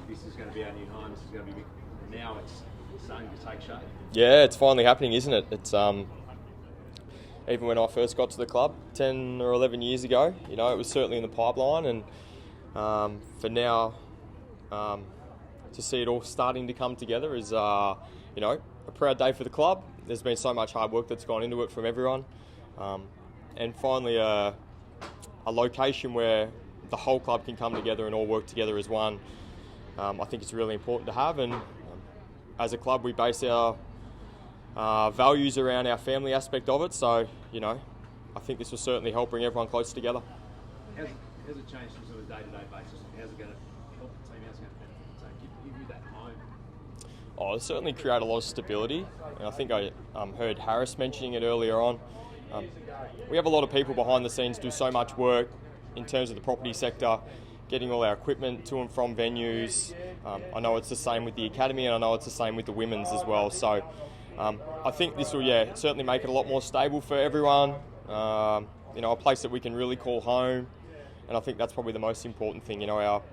This is going to be our new home. This is going to be now. It's starting to take shape. Yeah, it's finally happening, isn't it? It's even when I first got to the club 10 or 11 years ago, it was certainly in the pipeline, and for now to see it all starting to come together is a proud day for the club. There's been so much hard work that's gone into it from everyone, and finally a location where the whole club can come together and all work together as one. I think it's really important to have, and as a club we base our values around our family aspect of it, so I think this will certainly help bring everyone close together. How's it changed from sort of day-to-day basis? How's it going to help the team? How's it going to benefit the team? Give you that home? It'll certainly create a lot of stability, and I think I heard Harris mentioning it earlier on. We have a lot of people behind the scenes do so much work in terms of the property sector, getting all our equipment to and from venues. I know it's the same with the academy, and I know it's the same with the women's as well. So I think this will certainly make it a lot more stable for everyone. A place that we can really call home, and I think that's probably the most important thing. Our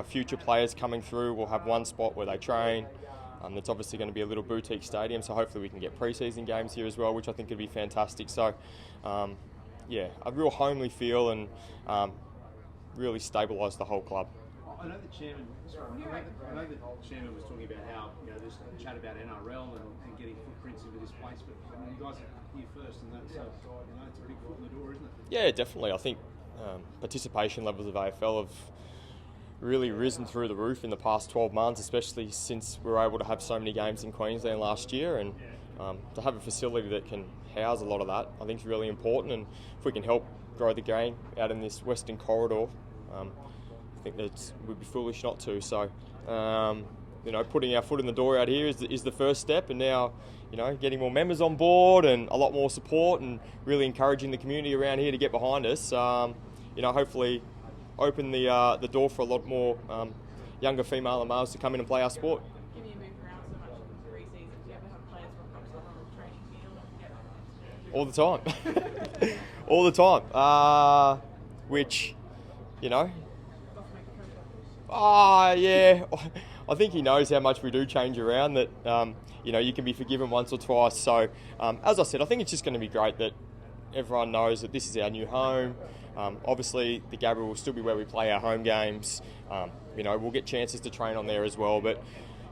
future players coming through will have one spot where they train. That's obviously going to be a little boutique stadium, so hopefully we can get pre-season games here as well, which I think could be fantastic. So a real homely feel, and really stabilise the whole club. I know the chairman. I know the chairman was talking about how there's chat about NRL and getting footprints into this place, but you guys are here first, and that's it's a big foot in the door, isn't it? Yeah, definitely. I think participation levels of AFL have really risen through the roof in the past 12 months, especially since we were able to have so many games in Queensland last year, and to have a facility that can house a lot of that, I think is really important. And if we can help grow the game out in this Western corridor, I think that we'd be foolish not to. So, putting our foot in the door out here is the first step, and now, getting more members on board and a lot more support, and really encouraging the community around here to get behind us. Hopefully, open the door for a lot more younger female and males to come in and play our sport. Given you move around so much in the pre-season, do you ever have players rock up to the training field? All the time. All the time. Which, I think he knows how much we do change around, that, you can be forgiven once or twice. So, as I said, I think it's just going to be great that everyone knows that this is our new home. Obviously, the Gabriel will still be where we play our home games. We'll get chances to train on there as well. But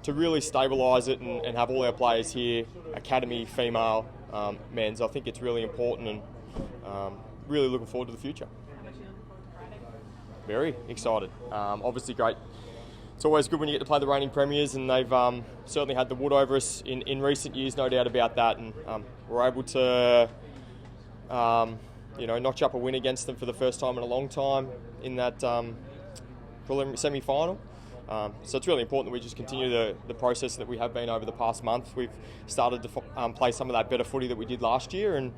to really stabilise it and have all our players here, academy, female, men's, I think it's really important, and really looking forward to the future. Very excited. Obviously great. It's always good when you get to play the reigning premiers, and they've certainly had the wood over us in recent years, no doubt about that. And we're able to notch up a win against them for the first time in a long time in that preliminary semi-final. So it's really important that we just continue the process that we have been over the past month. We've started to play some of that better footy that we did last year, and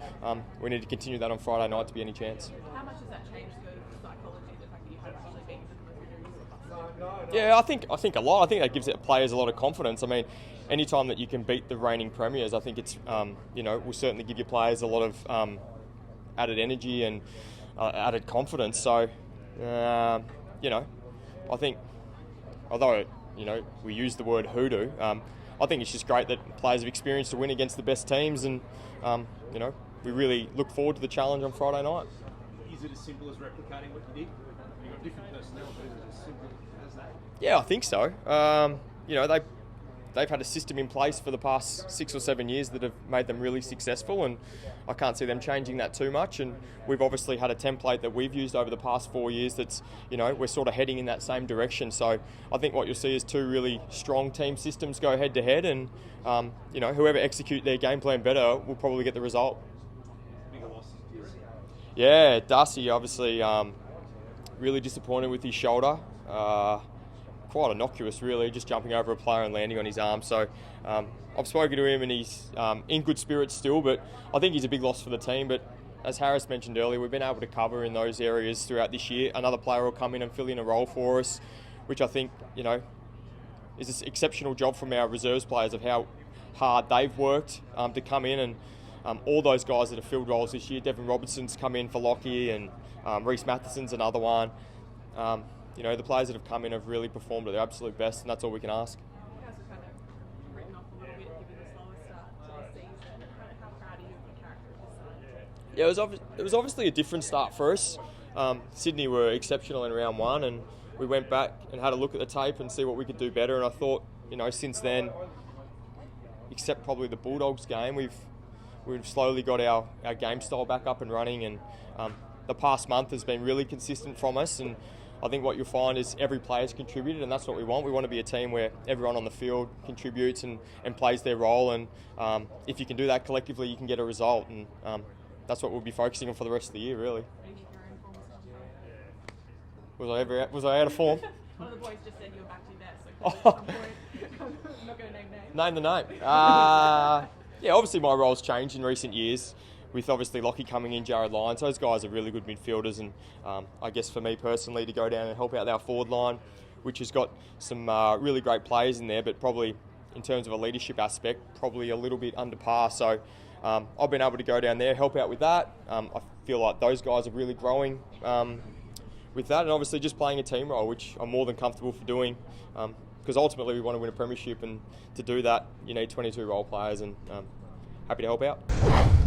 we need to continue that on Friday night to be any chance. How much has that changed the psychology, the fact that you have actually been to the Yeah, I think a lot. I think that gives players a lot of confidence. I mean, any time that you can beat the reigning premiers, I think it's will certainly give your players a lot of added energy and added confidence. So I think, although we use the word hoodoo, I think it's just great that players have experienced a win against the best teams, and we really look forward to the challenge on Friday night. Is it as simple as replicating what you did? You've got different personnel, but is it as simple as that? Yeah, I think so. They've had a system in place for the past 6 or 7 years that have made them really successful, and I can't see them changing that too much. And we've obviously had a template that we've used over the past 4 years that's, we're sort of heading in that same direction. So I think what you'll see is two really strong team systems go head to head, and whoever execute their game plan better will probably get the result. Bigger losses. Yeah, Darcy obviously really disappointed with his shoulder. Quite innocuous, really, just jumping over a player and landing on his arm. So I've spoken to him, and he's in good spirits still, but I think he's a big loss for the team. But as Harris mentioned earlier, we've been able to cover in those areas throughout this year. Another player will come in and fill in a role for us, which I think is an exceptional job from our reserves players of how hard they've worked to come in, and all those guys that have filled roles this year. Devin Robertson's come in for Lockie, and Reece Matheson's another one. the players that have come in have really performed at their absolute best, and that's all we can ask. You guys were kind of written off a little bit given the slower start to the season. How proud are you of the character of this side? Yeah, it was obviously a different start for us. Sydney were exceptional in round one, and we went back and had a look at the tape and see what we could do better. And I thought, since then, except probably the Bulldogs game, we've slowly got our game style back up and running, and the past month has been really consistent from us. And I think what you'll find is every player's contributed, and that's what we want. We want to be a team where everyone on the field contributes and plays their role, and if you can do that collectively, you can get a result, and that's what we'll be focusing on for the rest of the year, really. Was I out of form? One of the boys just said you were back to your best, so at some point, I'm not going to name names. Name the name. Yeah, obviously my role's changed in recent years with obviously Lockie coming in, Jared Lyons. Those guys are really good midfielders, and I guess for me personally to go down and help out our forward line, which has got some really great players in there, but probably in terms of a leadership aspect, probably a little bit under par. So I've been able to go down there, help out with that. I feel like those guys are really growing with that, and obviously just playing a team role, which I'm more than comfortable for doing, because ultimately we want to win a premiership, and to do that you need 22 role players, and happy to help out.